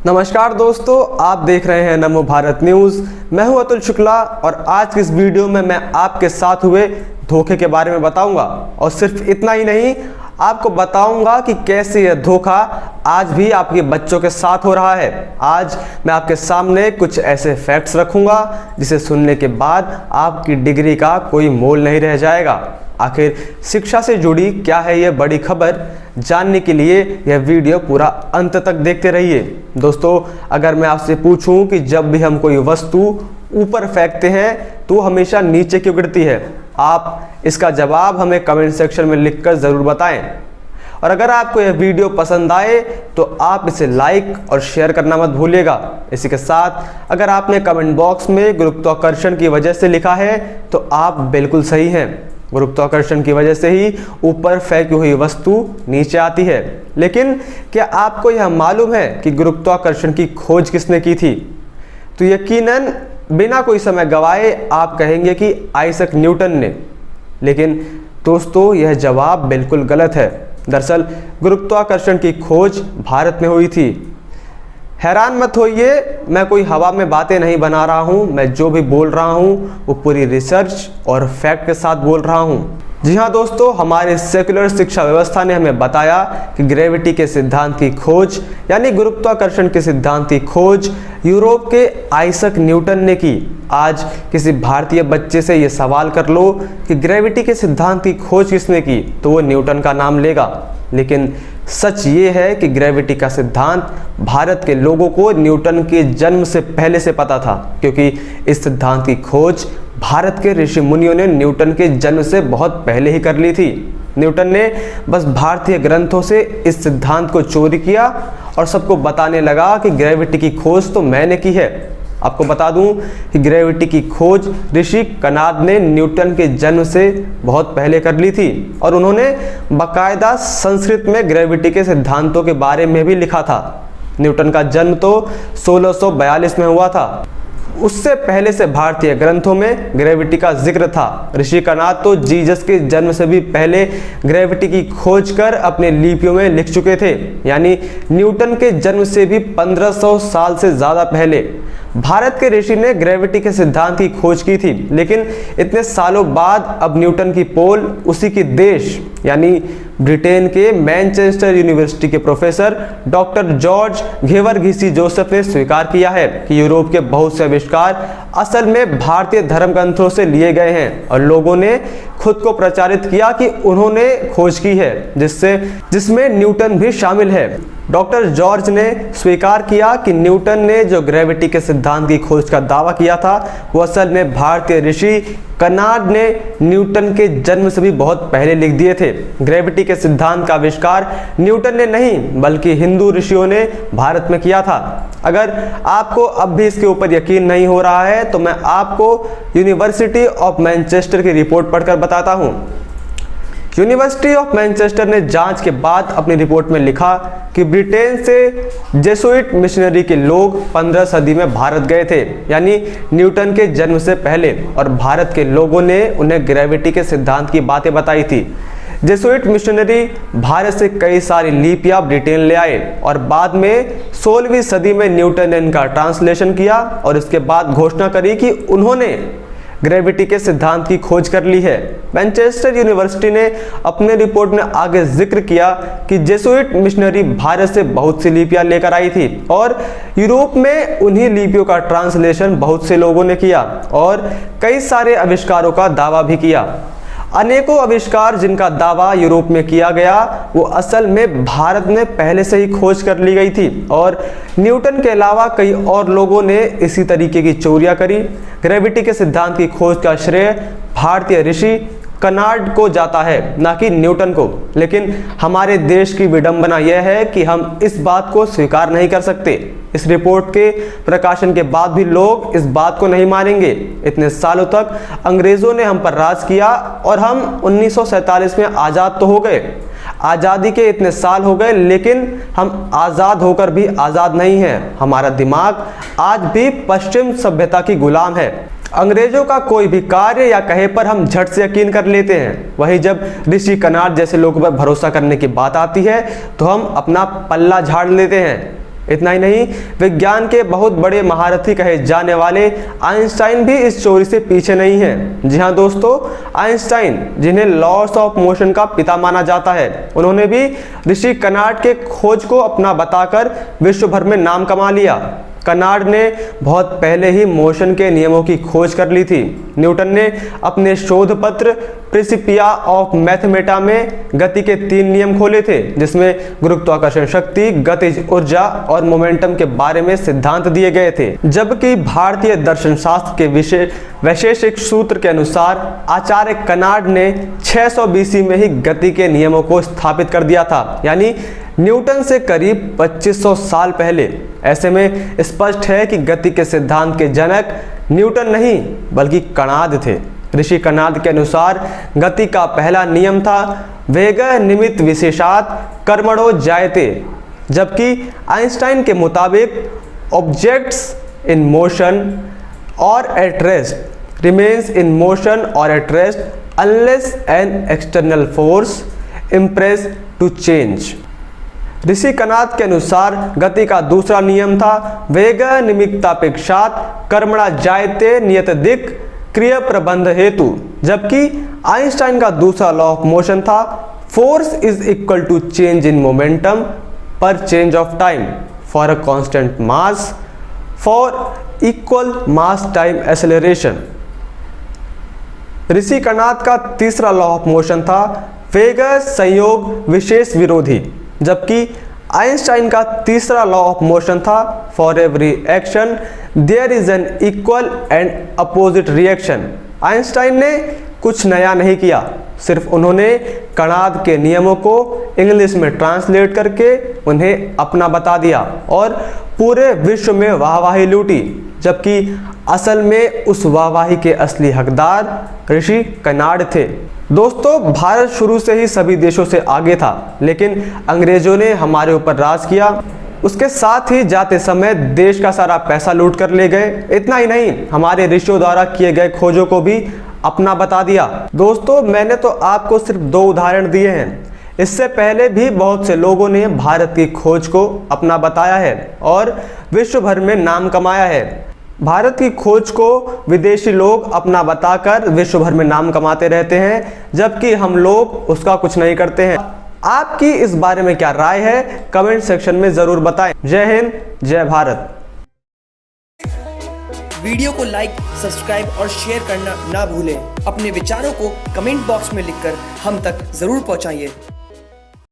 नमस्कार दोस्तों, आप देख रहे हैं नमो भारत न्यूज़। मैं हूं अतुल शुक्ला और आज की इस वीडियो में मैं आपके साथ हुए धोखे के बारे में बताऊंगा और सिर्फ इतना ही नहीं, आपको बताऊंगा कि कैसे यह धोखा आज भी आपके बच्चों के साथ हो रहा है। आज मैं आपके सामने कुछ ऐसे फैक्ट्स रखूंगा जिसे सुनने के बाद आपकी डिग्री का कोई मोल नहीं रह जाएगा। आखिर शिक्षा से जुड़ी क्या है यह बड़ी खबर, जानने के लिए यह वीडियो पूरा अंत तक देखते रहिए। दोस्तों, अगर मैं आपसे पूछूं कि जब भी हम कोई वस्तु ऊपर फेंकते हैं तो हमेशा नीचे क्यों गिरती है, आप इसका जवाब हमें कमेंट सेक्शन में लिखकर ज़रूर बताएं। और अगर आपको यह वीडियो पसंद आए तो आप इसे लाइक और शेयर करना मत भूलिएगा। इसी के साथ अगर आपने कमेंट बॉक्स में गुरुत्वाकर्षण की वजह से लिखा है तो आप बिल्कुल सही हैं। गुरुत्वाकर्षण की वजह से ही ऊपर फेंकी हुई वस्तु नीचे आती है। लेकिन क्या आपको यह मालूम है कि गुरुत्वाकर्षण की खोज किसने की थी? तो यकीनन बिना कोई समय गवाए आप कहेंगे कि आइजैक न्यूटन ने। लेकिन दोस्तों, यह जवाब बिल्कुल गलत है। दरअसल गुरुत्वाकर्षण की खोज भारत में हुई थी। हैरान मत होइए, मैं कोई हवा में बातें नहीं बना रहा हूँ। मैं जो भी बोल रहा हूँ वो पूरी रिसर्च और फैक्ट के साथ बोल रहा हूँ। जी हाँ दोस्तों, हमारे सेक्युलर शिक्षा व्यवस्था ने हमें बताया कि ग्रेविटी के सिद्धांत की खोज यानी गुरुत्वाकर्षण के सिद्धांत की खोज यूरोप के आइजैक न्यूटन ने की। आज किसी भारतीय बच्चे से ये सवाल कर लो कि ग्रेविटी के सिद्धांत की खोज किसने की, तो वो न्यूटन का नाम लेगा। लेकिन सच ये है कि ग्रेविटी का सिद्धांत भारत के लोगों को न्यूटन के जन्म से पहले से पता था, क्योंकि इस सिद्धांत की खोज भारत के ऋषि मुनियों ने न्यूटन के जन्म से बहुत पहले ही कर ली थी। न्यूटन ने बस भारतीय ग्रंथों से इस सिद्धांत को चोरी किया और सबको बताने लगा कि ग्रेविटी की खोज तो मैंने की है। आपको बता दूं कि ग्रेविटी की खोज ऋषि कनाद ने न्यूटन के जन्म से बहुत पहले कर ली थी और उन्होंने बाकायदा संस्कृत में ग्रेविटी के सिद्धांतों के बारे में भी लिखा था। न्यूटन का जन्म तो 1642 में हुआ था। उससे पहले से भारतीय ग्रंथों में ग्रेविटी का जिक्र था। ऋषि कनाद तो जीसस के जन्म से भी पहले ग्रेविटी की खोज कर अपने लिपियों में लिख चुके थे, यानी न्यूटन के जन्म से भी 1500 साल से ज़्यादा पहले भारत के ऋषि ने ग्रेविटी के सिद्धांत की खोज की थी। लेकिन इतने सालों बाद अब न्यूटन की पोल उसी के देश यानी ब्रिटेन के मैनचेस्टर यूनिवर्सिटी के प्रोफेसर डॉक्टर जॉर्ज घेवर्गीसी जोसेफ ने स्वीकार किया है कि यूरोप के बहुत से आविष्कार असल में भारतीय धर्म ग्रंथों से लिए गए हैं और लोगों ने खुद को प्रचारित किया कि उन्होंने खोज की है, जिसमें न्यूटन भी शामिल है। डॉक्टर जॉर्ज ने स्वीकार किया कि न्यूटन ने जो ग्रेविटी के सिद्धांत की खोज का दावा किया था वो असल में भारतीय ऋषि कनाड ने न्यूटन के जन्म से भी बहुत पहले लिख दिए थे। ग्रेविटी के सिद्धांत का आविष्कार न्यूटन ने नहीं बल्कि हिंदू ऋषियों ने भारत में किया था। अगर आपको अब भी इसके ऊपर यकीन नहीं हो रहा है तो मैं आपको यूनिवर्सिटी ऑफ मैनचेस्टर की रिपोर्ट पढ़कर बताता हूँ। यूनिवर्सिटी ऑफ मैनचेस्टर ने जांच के बाद अपनी रिपोर्ट में लिखा कि ब्रिटेन से जेसुइट मिशनरी के लोग 15 सदी में भारत गए थे, यानी न्यूटन के जन्म से पहले, और भारत के लोगों ने उन्हें ग्रेविटी के सिद्धांत की बातें बताई थी। जेसुइट मिशनरी भारत से कई सारी लिपियां ब्रिटेन ले आए और बाद में 16वीं सदी में न्यूटन ने इनका ट्रांसलेशन किया और इसके बाद घोषणा करी कि उन्होंने ग्रेविटी के सिद्धांत की खोज कर ली है। मैनचेस्टर यूनिवर्सिटी ने अपने रिपोर्ट में आगे जिक्र किया कि जेसुइट मिशनरी भारत से बहुत सी लिपियां लेकर आई थी और यूरोप में उन्हीं लिपियों का ट्रांसलेशन बहुत से लोगों ने किया और कई सारे आविष्कारों का दावा भी किया। अनेकों आविष्कार जिनका दावा यूरोप में किया गया वो असल में भारत में पहले से ही खोज कर ली गई थी और न्यूटन के अलावा कई और लोगों ने इसी तरीके की चोरियां करी। ग्रेविटी के सिद्धांत की खोज का श्रेय भारतीय ऋषि कनाड को जाता है, ना कि न्यूटन को। लेकिन हमारे देश की विडंबना यह है कि हम इस बात को स्वीकार नहीं कर सकते। इस रिपोर्ट के प्रकाशन के बाद भी लोग इस बात को नहीं मानेंगे। इतने सालों तक अंग्रेजों ने हम पर राज किया और हम 1947 में आज़ाद तो हो गए। आज़ादी के इतने साल हो गए लेकिन हम आज़ाद होकर भी आज़ाद नहीं हैं। हमारा दिमाग आज भी पश्चिम सभ्यता की गुलाम है। अंग्रेजों का कोई भी कार्य या कहे पर हम झट से यकीन कर लेते हैं। वहीं जब ऋषि कनाड जैसे लोगों पर भरोसा करने की बात आती है तो हम अपना पल्ला झाड़ लेते हैं। इतना ही नहीं, विज्ञान के बहुत बड़े महारथी कहे जाने वाले आइंस्टाइन भी इस चोरी से पीछे नहीं हैं। जी हाँ दोस्तों, आइंस्टाइन, जिन्हें लॉस ऑफ मोशन का पिता माना जाता है, उन्होंने भी ऋषि कनार्ड के खोज को अपना बताकर विश्व भर में नाम कमा लिया। कनार्ड ने बहुत पहले ही मोशन के नियमों की खोज कर ली थी। न्यूटन ने अपने शोध पत्र प्रिंसिपिया ऑफ मैथमेटा में गति के 3 नियम खोले थे, जिसमें गुरुत्वाकर्षण शक्ति, गतिज ऊर्जा और मोमेंटम के बारे में सिद्धांत दिए गए थे। जबकि भारतीय दर्शन शास्त्र के वैशेषिक सूत्र के अनुसार आचार्य कनार्ड ने 600 बीसी में ही गति के नियमों को स्थापित कर दिया था, यानी न्यूटन से करीब 2500 साल पहले। ऐसे में स्पष्ट है कि गति के सिद्धांत के जनक न्यूटन नहीं बल्कि कणाद थे। ऋषि कणाद के अनुसार गति का पहला नियम था वेगः निमित्त विशेषात् कर्मणो जायते, जबकि आइंस्टाइन के मुताबिक ऑब्जेक्ट्स इन मोशन और at rest remains in motion और at rest unless an external force impress to change. Rishi Kanad के अनुसार गति का दूसरा नियम था वेगः निमित्तापेक्षात् कर्मणा जायते नियत दिक् क्रिया प्रबंध हेतु, जबकि आइंस्टाइन का दूसरा लॉ ऑफ मोशन था force is equal to change in momentum per change of time for a constant mass for equal mass time acceleration. Rishi Kanad का तीसरा लॉ ऑफ मोशन था वेगः संयोग विशेष विरोधी, जबकि आइंस्टाइन का तीसरा लॉ ऑफ मोशन था for every action there is an equal and opposite reaction. Einstein ने कुछ नया नहीं किया, सिर्फ उन्होंने कणाद के नियमों को इंग्लिश में ट्रांसलेट करके उन्हें अपना बता दिया और पूरे विश्व में वाहवाही लूटी, जबकि असल में उस वाहवाही के असली हकदार ऋषि कनाड थे। दोस्तों, भारत शुरू से ही सभी देशों से आगे था, लेकिन अंग्रेजों ने हमारे ऊपर राज किया। उसके साथ ही जाते समय देश का सारा पैसा लूट कर ले गए। इतना ही नहीं, हमारे ऋषियों द्वारा किए गए खोजों को भी अपना बता दिया। दोस्तों, मैंने तो आपको सिर्फ 2 उदाहरण दिए हैं। इससे पहले भी बहुत से लोगों ने भारत की खोज को अपना बताया है और विश्व भर में नाम कमाया है। भारत की खोज को विदेशी लोग अपना बताकर विश्व भर में नाम कमाते रहते हैं, जबकि हम लोग उसका कुछ नहीं करते हैं। आपकी इस बारे में क्या राय है, कमेंट सेक्शन में जरूर बताएं। जय हिंद, जय भारत। वीडियो को लाइक, सब्सक्राइब और शेयर करना ना भूलें। अपने विचारों को कमेंट बॉक्स में लिखकर हम तक जरूर पहुंचाइए।